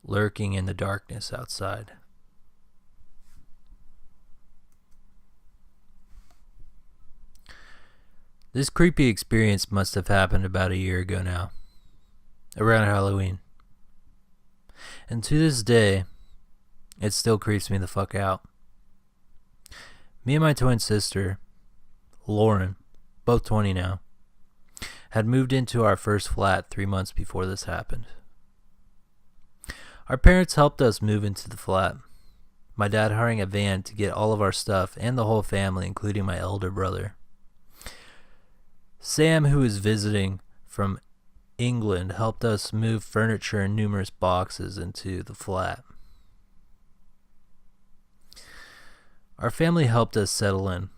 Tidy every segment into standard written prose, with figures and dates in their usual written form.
lurking in the darkness outside. This creepy experience must have happened about a year ago now, around Halloween. And to this day, it still creeps me the fuck out. Me and my twin sister, Lauren, both 20 now, had moved into our first flat 3 months before this happened. Our parents helped us move into the flat, my dad hiring a van to get all of our stuff and the whole family, including my elder brother. Sam, who was visiting from England, helped us move furniture and numerous boxes into the flat. Our family helped us settle in.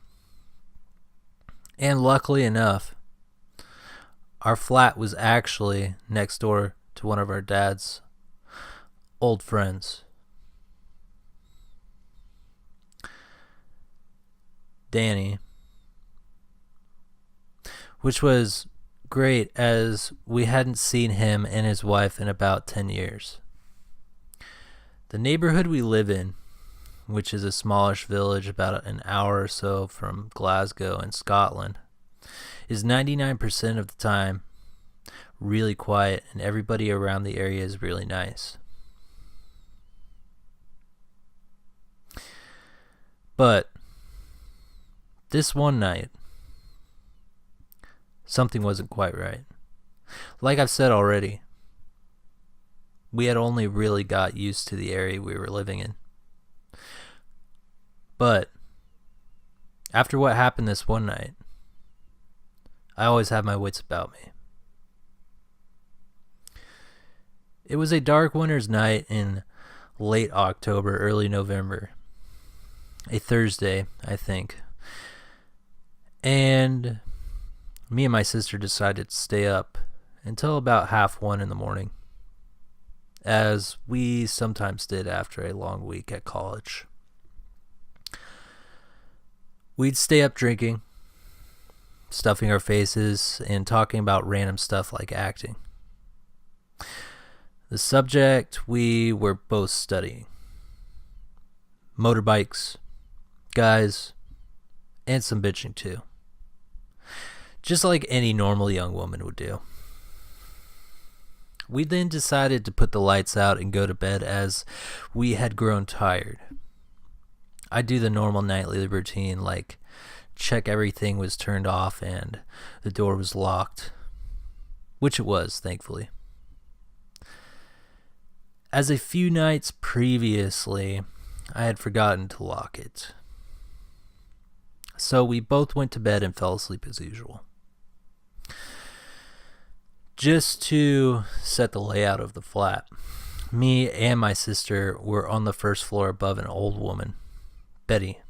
And luckily enough, our flat was actually next door to one of our dad's old friends. Danny. Which was great as we hadn't seen him and his wife in about 10 years. The neighborhood we live in, which is a smallish village about an hour or so from Glasgow in Scotland, is 99% of the time really quiet, and everybody around the area is really nice. But this one night, something wasn't quite right. Like I've said already, we had only really got used to the area we were living in. But after what happened this one night, I always have my wits about me. It was a dark winter's night in late October, early November. A Thursday, I think. And me and my sister decided to stay up until about 1:30 in the morning, as we sometimes did after a long week at college. We'd stay up drinking, stuffing our faces, and talking about random stuff like acting. The subject we were both studying: motorbikes, guys, and some bitching too. Just like any normal young woman would do. We then decided to put the lights out and go to bed as we had grown tired. I do the normal nightly routine, like check everything was turned off and the door was locked, which it was, thankfully. As a few nights previously, I had forgotten to lock it. So we both went to bed and fell asleep as usual. Just to set the layout of the flat, me and my sister were on the first floor above an old woman, Betty,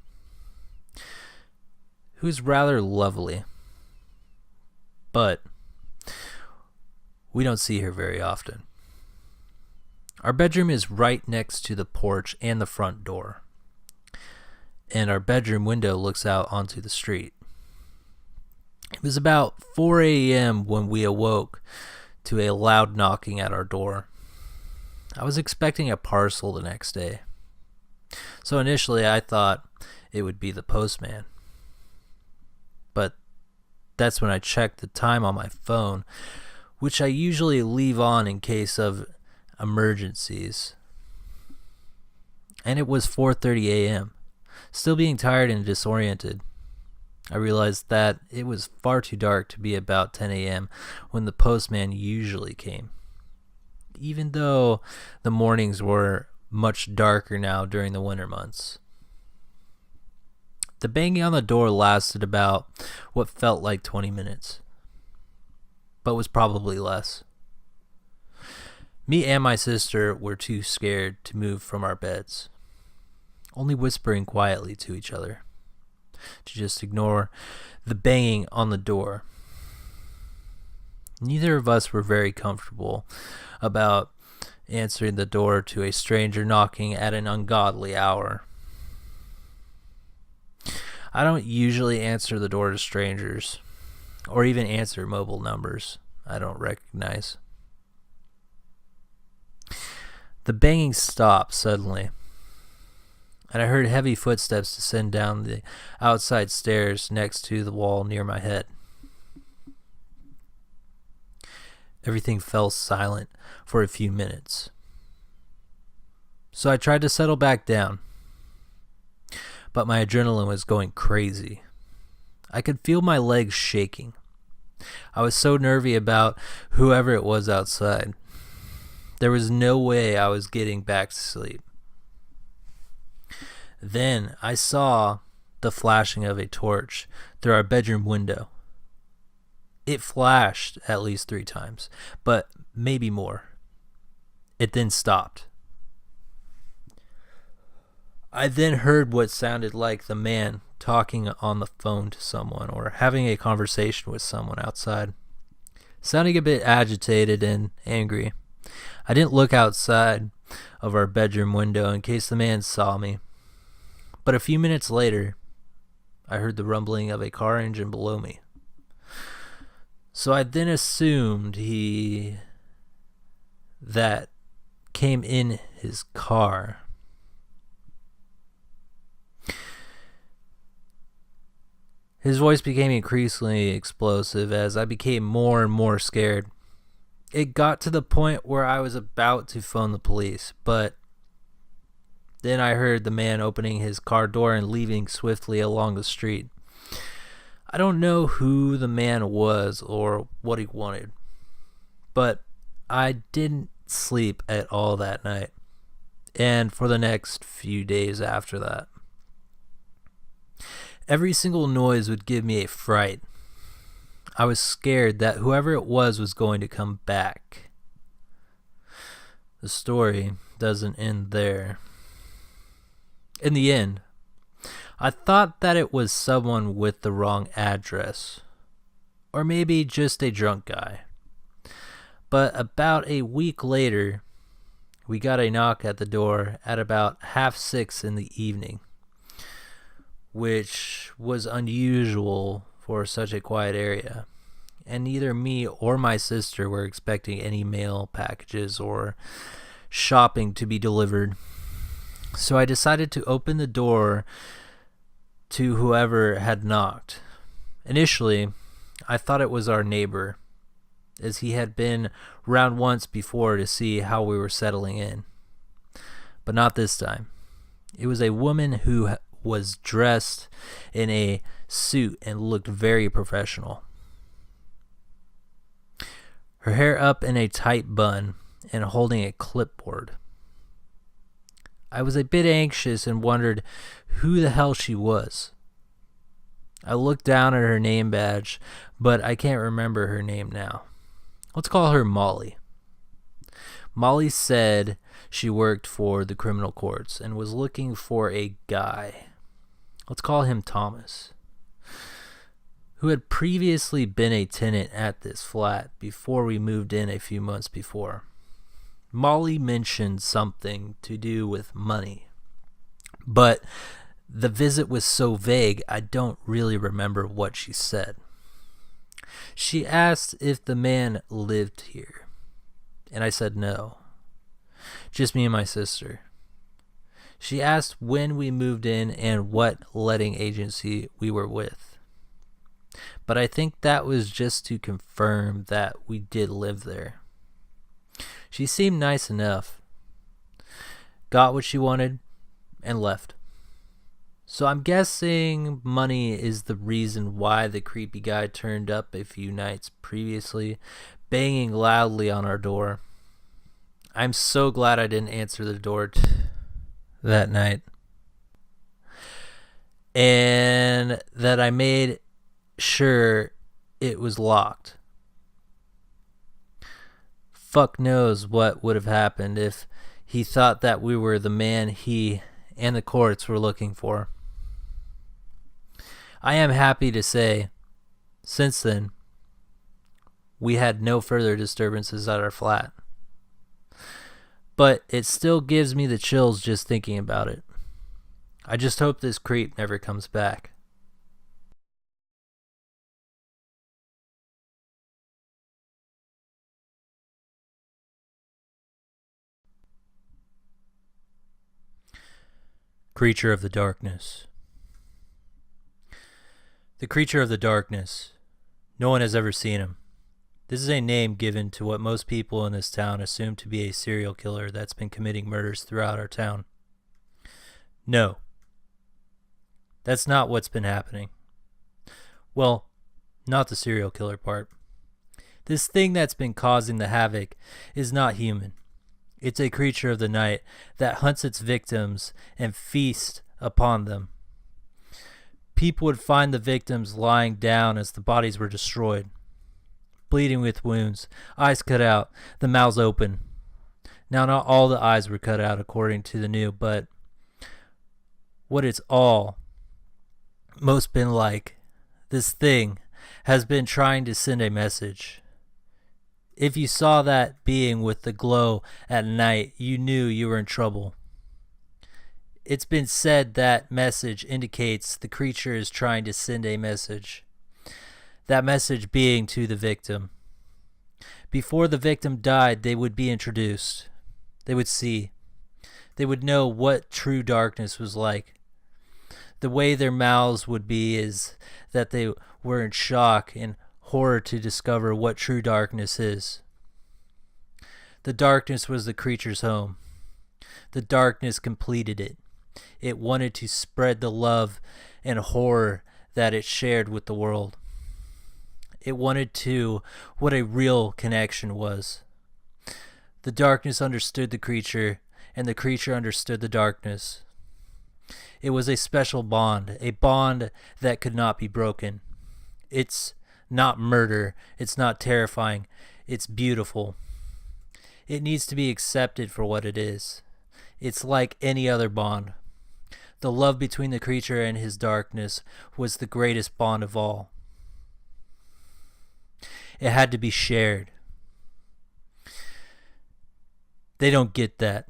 who's rather lovely, but we don't see her very often. Our bedroom is right next to the porch and the front door, and our bedroom window looks out onto the street. It was about 4 a.m. when we awoke to a loud knocking at our door. I was expecting a parcel the next day, so initially I thought it would be the postman. But that's when I checked the time on my phone, which I usually leave on in case of emergencies. And it was 4:30 a.m. Still being tired and disoriented, I realized that it was far too dark to be about 10 a.m. when the postman usually came, even though the mornings were much darker now during the winter months. The banging on the door lasted about what felt like 20 minutes, but was probably less. Me and my sister were too scared to move from our beds, only whispering quietly to each other, to just ignore the banging on the door. Neither of us were very comfortable about answering the door to a stranger knocking at an ungodly hour. I don't usually answer the door to strangers, or even answer mobile numbers I don't recognize. The banging stopped suddenly, and I heard heavy footsteps descend down the outside stairs next to the wall near my head. Everything fell silent for a few minutes. So I tried to settle back down, but my adrenaline was going crazy. I could feel my legs shaking. I was so nervy about whoever it was outside. There was no way I was getting back to sleep. Then I saw the flashing of a torch through our bedroom window. It flashed at least 3 times, but maybe more. It then stopped. I then heard what sounded like the man talking on the phone to someone or having a conversation with someone outside, sounding a bit agitated and angry. I didn't look outside of our bedroom window in case the man saw me, but a few minutes later, I heard the rumbling of a car engine below me. So I then assumed that came in his car. His voice became increasingly explosive as I became more and more scared. It got to the point where I was about to phone the police, but then I heard the man opening his car door and leaving swiftly along the street. I don't know who the man was or what he wanted, but I didn't sleep at all that night, and for the next few days after that. Every single noise would give me a fright. I was scared that whoever it was going to come back. The story doesn't end there. In the end, I thought that it was someone with the wrong address, or maybe just a drunk guy. But about a week later, we got a knock at the door at about 6:30 in the evening, which was unusual for such a quiet area, and neither me or my sister were expecting any mail packages or shopping to be delivered. So I decided to open the door to whoever had knocked. Initially, I thought it was our neighbor, as he had been round once before to see how we were settling in. But not this time. It was a woman who was dressed in a suit and looked very professional. Her hair up in a tight bun and holding a clipboard. I was a bit anxious and wondered who the hell she was. I looked down at her name badge, but I can't remember her name now. Let's call her Molly. Molly said she worked for the criminal courts and was looking for a guy. Let's call him Thomas, who had previously been a tenant at this flat before we moved in a few months before. Molly mentioned something to do with money, but the visit was so vague I don't really remember what she said. She asked if the man lived here, and I said no. Just me and my sister. She asked when we moved in and what letting agency we were with. But I think that was just to confirm that we did live there. She seemed nice enough, got what she wanted, and left. So I'm guessing money is the reason why the creepy guy turned up a few nights previously, banging loudly on our door. I'm so glad I didn't answer the door that night, and that I made sure it was locked. Fuck knows what would have happened if he thought that we were the man he and the courts were looking for. I am happy to say, since then, we had no further disturbances at our flat. But it still gives me the chills just thinking about it. I just hope this creep never comes back. Creature of the Darkness. The Creature of the Darkness. No one has ever seen him. This is a name given to what most people in this town assume to be a serial killer that's been committing murders throughout our town. No. That's not what's been happening. Well, not the serial killer part. This thing that's been causing the havoc is not human. It's a creature of the night that hunts its victims and feasts upon them. People would find the victims lying down as the bodies were destroyed, bleeding with wounds, eyes cut out, the mouths open. Now, not all the eyes were cut out according to the new, but what it's all most been like, this thing has been trying to send a message. If you saw that being with the glow at night, you knew you were in trouble. It's been said that message indicates the creature is trying to send a message. That message being to the victim. Before the victim died, they would be introduced. They would see. They would know what true darkness was like. The way their mouths would be is that they were in shock and horror to discover what true darkness is. The darkness was the creature's home. The darkness completed it. It wanted to spread the love and horror that it shared with the world. It wanted to what a real connection was. The darkness understood the creature, and the creature understood the darkness. It was a special bond, a bond that could not be broken. It's not murder. It's not terrifying. It's beautiful. It needs to be accepted for what it is. It's like any other bond. The love between the creature and his darkness was the greatest bond of all. It had to be shared. They don't get that.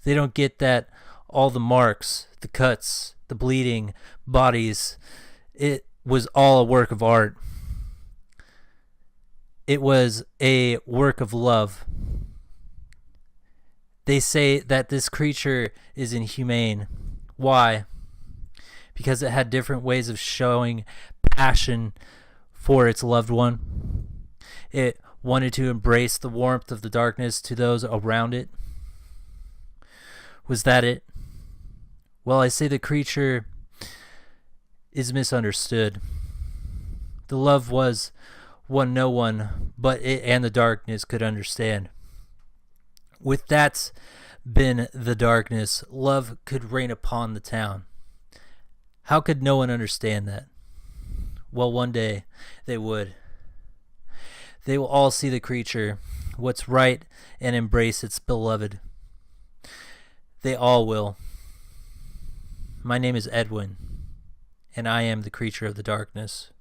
They don't get that all the marks, the cuts, the bleeding, bodies, it was all a work of art. It was a work of love. They say that this creature is inhumane. Why? Because it had different ways of showing passion for its loved one. It wanted to embrace the warmth of the darkness to those around it. Was that it? Well, I say the creature is misunderstood. The love was one no one but it and the darkness could understand. With that been the darkness, love could reign upon the town. How could no one understand that? Well, one day they would. They will all see the creature, what's right, and embrace its beloved. They all will. My name is Edwin, and I am the creature of the darkness.